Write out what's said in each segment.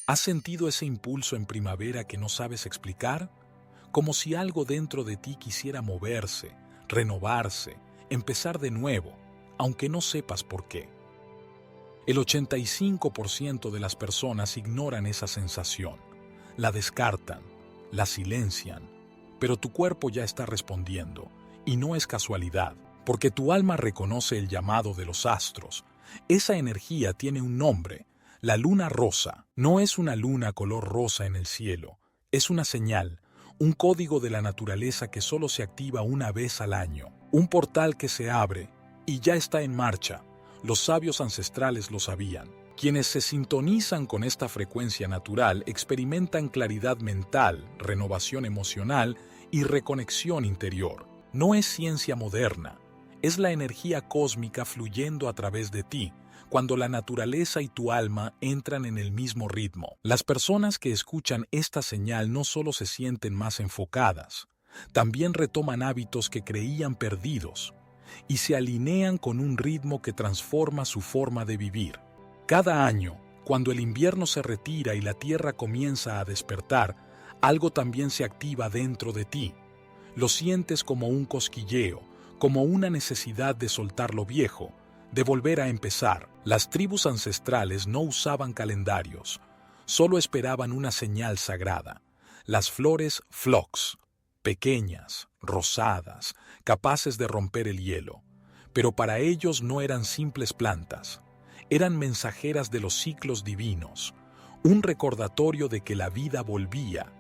¿Has sentido ese impulso en primavera que no sabes explicar? Como si algo dentro de ti quisiera moverse, renovarse, empezar de nuevo, aunque no sepas por qué. El 85% de las personas ignoran esa sensación, la descartan, la silencian, pero tu cuerpo ya está respondiendo, y no es casualidad, porque tu alma reconoce el llamado de los astros. Esa energía tiene un nombre, la luna rosa. No es una luna color rosa en el cielo, es una señal, un código de la naturaleza que solo se activa una vez al año, un portal que se abre y ya está en marcha. Los sabios ancestrales lo sabían. Quienes se sintonizan con esta frecuencia natural experimentan claridad mental, renovación emocional y reconexión interior. No es ciencia moderna, es la energía cósmica fluyendo a través de ti, cuando la naturaleza y tu alma entran en el mismo ritmo. Las personas que escuchan esta señal no solo se sienten más enfocadas, también retoman hábitos que creían perdidos y se alinean con un ritmo que transforma su forma de vivir. Cada año, cuando el invierno se retira y la tierra comienza a despertar, algo también se activa dentro de ti. Lo sientes como un cosquilleo, como una necesidad de soltar lo viejo, de volver a empezar. Las tribus ancestrales no usaban calendarios, solo esperaban una señal sagrada. Las flores phlox, pequeñas, rosadas, capaces de romper el hielo. Pero para ellos no eran simples plantas, eran mensajeras de los ciclos divinos, un recordatorio de que la vida volvía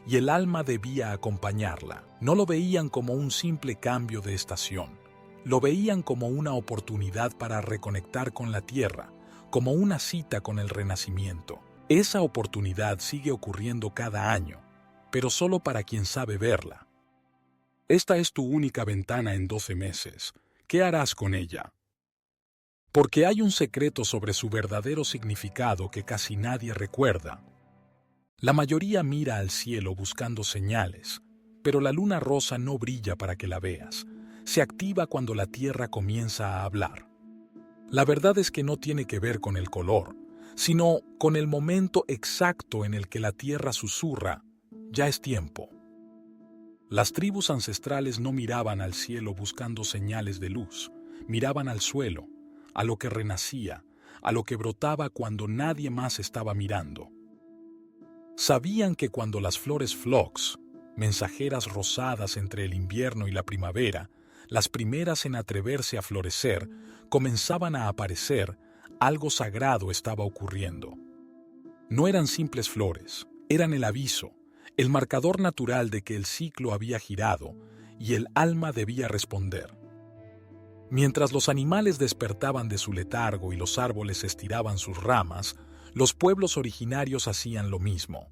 y el alma debía acompañarla. No lo veían como un simple cambio de estación, lo veían como una oportunidad para reconectar con la tierra, como una cita con el renacimiento. Esa oportunidad sigue ocurriendo cada año, pero solo para quien sabe verla. Esta es tu única ventana en 12 meses. ¿Qué harás con ella? Porque hay un secreto sobre su verdadero significado que casi nadie recuerda. La mayoría mira al cielo buscando señales, pero la luna rosa no brilla para que la veas. Se activa cuando la tierra comienza a hablar. La verdad es que no tiene que ver con el color, sino con el momento exacto en el que la tierra susurra, ya es tiempo. Las tribus ancestrales no miraban al cielo buscando señales de luz, miraban al suelo, a lo que renacía, a lo que brotaba cuando nadie más estaba mirando. Sabían que cuando las flores phlox, mensajeras rosadas entre el invierno y la primavera, las primeras en atreverse a florecer, comenzaban a aparecer, algo sagrado estaba ocurriendo. No eran simples flores, eran el aviso, el marcador natural de que el ciclo había girado y el alma debía responder. Mientras los animales despertaban de su letargo y los árboles estiraban sus ramas, los pueblos originarios hacían lo mismo.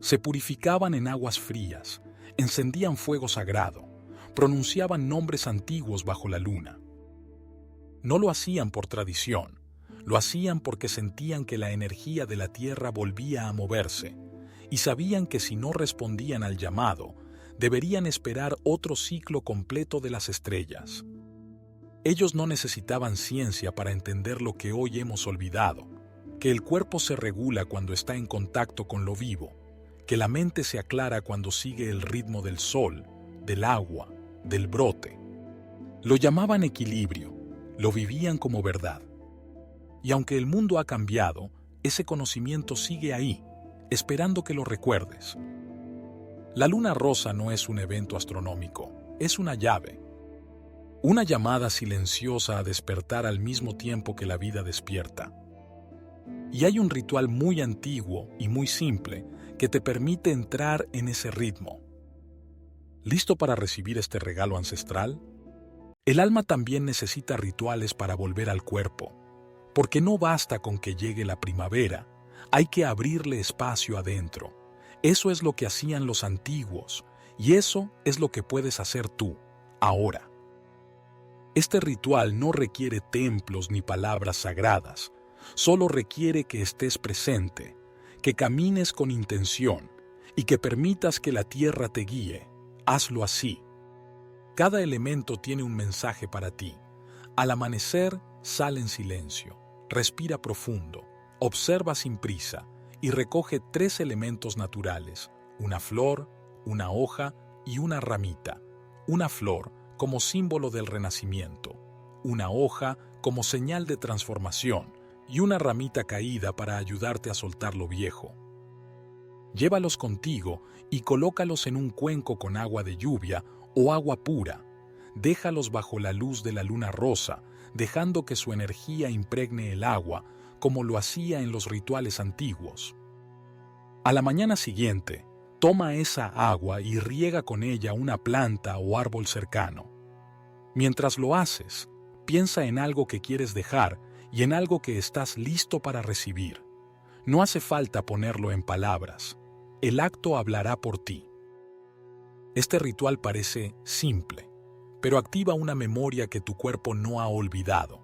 Se purificaban en aguas frías, encendían fuego sagrado, pronunciaban nombres antiguos bajo la luna. No lo hacían por tradición, lo hacían porque sentían que la energía de la tierra volvía a moverse, y sabían que si no respondían al llamado, deberían esperar otro ciclo completo de las estrellas. Ellos no necesitaban ciencia para entender lo que hoy hemos olvidado, que el cuerpo se regula cuando está en contacto con lo vivo, que la mente se aclara cuando sigue el ritmo del sol, del agua, del brote. Lo llamaban equilibrio, lo vivían como verdad. Y aunque el mundo ha cambiado, ese conocimiento sigue ahí, esperando que lo recuerdes. La luna rosa no es un evento astronómico, es una llave. Una llamada silenciosa a despertar al mismo tiempo que la vida despierta. Y hay un ritual muy antiguo y muy simple que te permite entrar en ese ritmo. ¿Listo para recibir este regalo ancestral? El alma también necesita rituales para volver al cuerpo, porque no basta con que llegue la primavera, hay que abrirle espacio adentro. Eso es lo que hacían los antiguos, y eso es lo que puedes hacer tú, ahora. Este ritual no requiere templos ni palabras sagradas, solo requiere que estés presente, que camines con intención y que permitas que la tierra te guíe. Hazlo así. Cada elemento tiene un mensaje para ti. Al amanecer, sal en silencio, respira profundo, observa sin prisa y recoge 3 elementos naturales: una flor, una hoja y una ramita. Una flor como símbolo del renacimiento, una hoja como señal de transformación y una ramita caída para ayudarte a soltar lo viejo. Llévalos contigo y colócalos en un cuenco con agua de lluvia o agua pura. Déjalos bajo la luz de la luna rosa, dejando que su energía impregne el agua, como lo hacía en los rituales antiguos. A la mañana siguiente, toma esa agua y riega con ella una planta o árbol cercano. Mientras lo haces, piensa en algo que quieres dejar y en algo que estás listo para recibir. No hace falta ponerlo en palabras. El acto hablará por ti. Este ritual parece simple, pero activa una memoria que tu cuerpo no ha olvidado.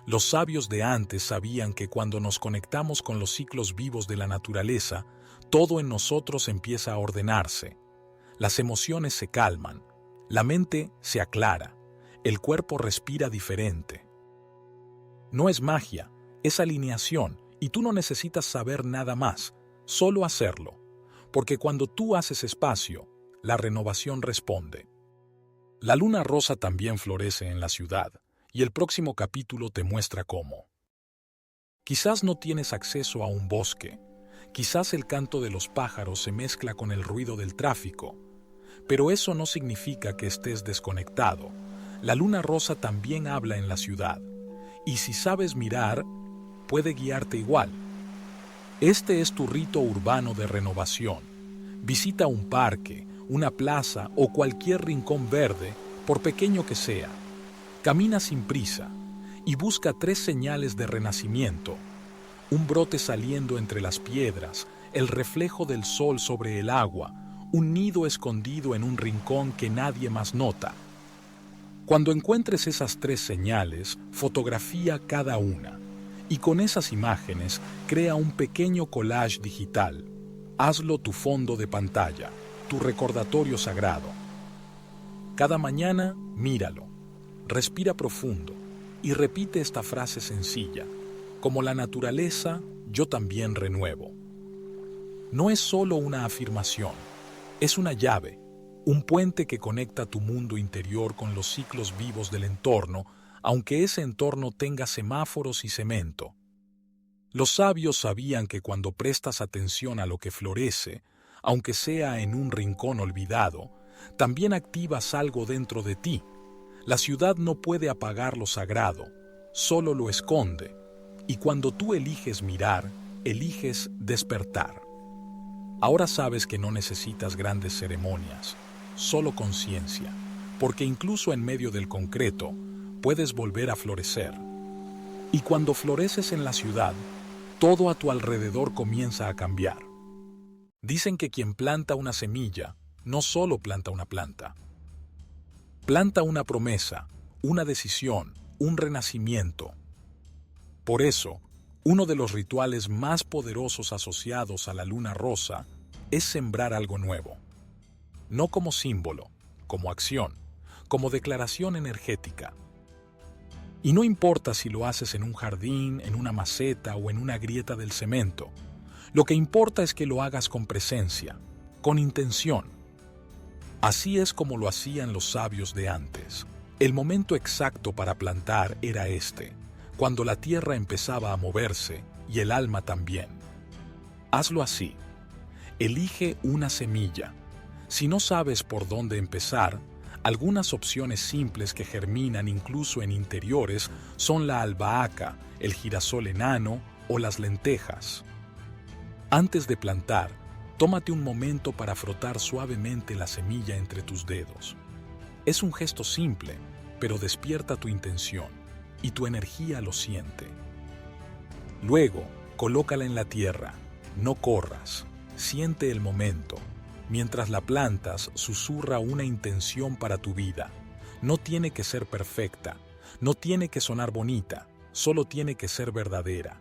Los sabios de antes sabían que cuando nos conectamos con los ciclos vivos de la naturaleza, todo en nosotros empieza a ordenarse. Las emociones se calman, la mente se aclara, el cuerpo respira diferente. No es magia, es alineación, y tú no necesitas saber nada más, solo hacerlo, porque cuando tú haces espacio, la renovación responde. La luna rosa también florece en la ciudad, y el próximo capítulo te muestra cómo. Quizás no tienes acceso a un bosque, quizás el canto de los pájaros se mezcla con el ruido del tráfico, pero eso no significa que estés desconectado. La luna rosa también habla en la ciudad, y si sabes mirar, puede guiarte igual. Este es tu rito urbano de renovación. Visita un parque, una plaza o cualquier rincón verde, por pequeño que sea. Camina sin prisa y busca 3 señales de renacimiento: un brote saliendo entre las piedras, el reflejo del sol sobre el agua, un nido escondido en un rincón que nadie más nota. Cuando encuentres esas 3 señales, fotografía cada una, y con esas imágenes crea un pequeño collage digital. Hazlo tu fondo de pantalla, tu recordatorio sagrado. Cada mañana, míralo, respira profundo y repite esta frase sencilla: como la naturaleza, yo también renuevo. No es solo una afirmación, es una llave, un puente que conecta tu mundo interior con los ciclos vivos del entorno, aunque ese entorno tenga semáforos y cemento. Los sabios sabían que cuando prestas atención a lo que florece, aunque sea en un rincón olvidado, también activas algo dentro de ti. La ciudad no puede apagar lo sagrado, solo lo esconde. Y cuando tú eliges mirar, eliges despertar. Ahora sabes que no necesitas grandes ceremonias, solo conciencia, porque incluso en medio del concreto puedes volver a florecer. Y cuando floreces en la ciudad, todo a tu alrededor comienza a cambiar. Dicen que quien planta una semilla no solo planta una planta, planta una promesa, una decisión, un renacimiento. Por eso, uno de los rituales más poderosos asociados a la luna rosa es sembrar algo nuevo. No como símbolo, como acción, como declaración energética. Y no importa si lo haces en un jardín, en una maceta o en una grieta del cemento. Lo que importa es que lo hagas con presencia, con intención. Así es como lo hacían los sabios de antes. El momento exacto para plantar era este, cuando la tierra empezaba a moverse y el alma también. Hazlo así. Elige una semilla. Si no sabes por dónde empezar, algunas opciones simples que germinan incluso en interiores son la albahaca, el girasol enano o las lentejas. Antes de plantar, tómate un momento para frotar suavemente la semilla entre tus dedos. Es un gesto simple, pero despierta tu intención y tu energía lo siente. Luego, colócala en la tierra, no corras, siente el momento. Mientras la plantas, susurra una intención para tu vida. No tiene que ser perfecta, no tiene que sonar bonita, solo tiene que ser verdadera.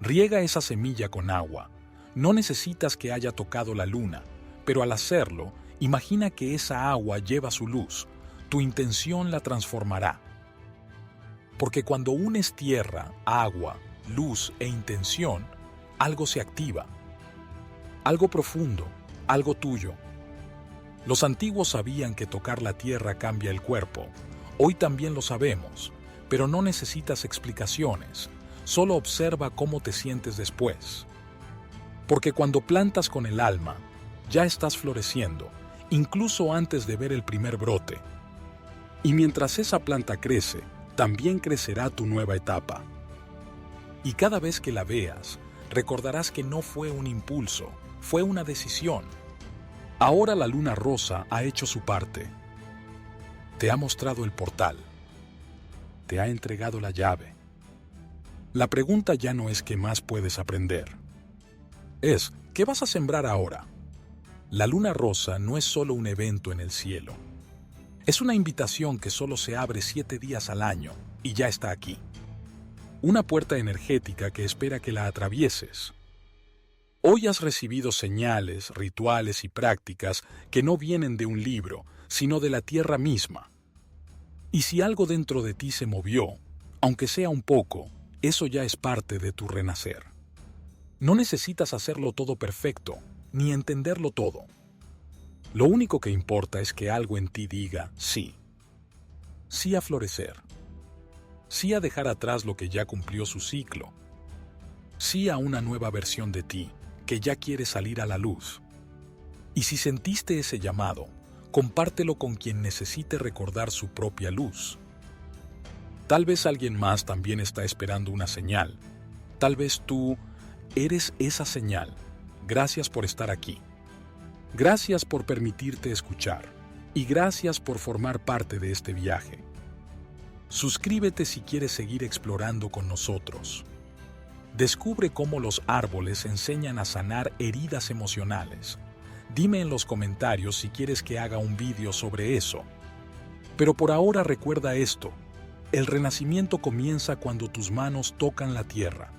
Riega esa semilla con agua. No necesitas que haya tocado la luna, pero al hacerlo, imagina que esa agua lleva su luz. Tu intención la transformará. Porque cuando unes tierra, agua, luz e intención, algo se activa, algo profundo, algo tuyo. Los antiguos sabían que tocar la tierra cambia el cuerpo. Hoy también lo sabemos, pero no necesitas explicaciones, solo observa cómo te sientes después. Porque cuando plantas con el alma, ya estás floreciendo, incluso antes de ver el primer brote. Y mientras esa planta crece, también crecerá tu nueva etapa. Y cada vez que la veas, recordarás que no fue un impulso, fue una decisión. Ahora la luna rosa ha hecho su parte. Te ha mostrado el portal. Te ha entregado la llave. La pregunta ya no es qué más puedes aprender. Es, ¿qué vas a sembrar ahora? La luna rosa no es solo un evento en el cielo. Es una invitación que solo se abre 7 días al año y ya está aquí. Una puerta energética que espera que la atravieses. Hoy has recibido señales, rituales y prácticas que no vienen de un libro, sino de la tierra misma. Y si algo dentro de ti se movió, aunque sea un poco, eso ya es parte de tu renacer. No necesitas hacerlo todo perfecto, ni entenderlo todo. Lo único que importa es que algo en ti diga sí. Sí a florecer. Sí a dejar atrás lo que ya cumplió su ciclo. Sí a una nueva versión de ti, que ya quiere salir a la luz. Y si sentiste ese llamado, compártelo con quien necesite recordar su propia luz. Tal vez alguien más también está esperando una señal. Tal vez tú eres esa señal. Gracias por estar aquí. Gracias por permitirte escuchar. Y gracias por formar parte de este viaje. Suscríbete si quieres seguir explorando con nosotros. Descubre cómo los árboles enseñan a sanar heridas emocionales. Dime en los comentarios si quieres que haga un vídeo sobre eso. Pero por ahora recuerda esto: el renacimiento comienza cuando tus manos tocan la tierra.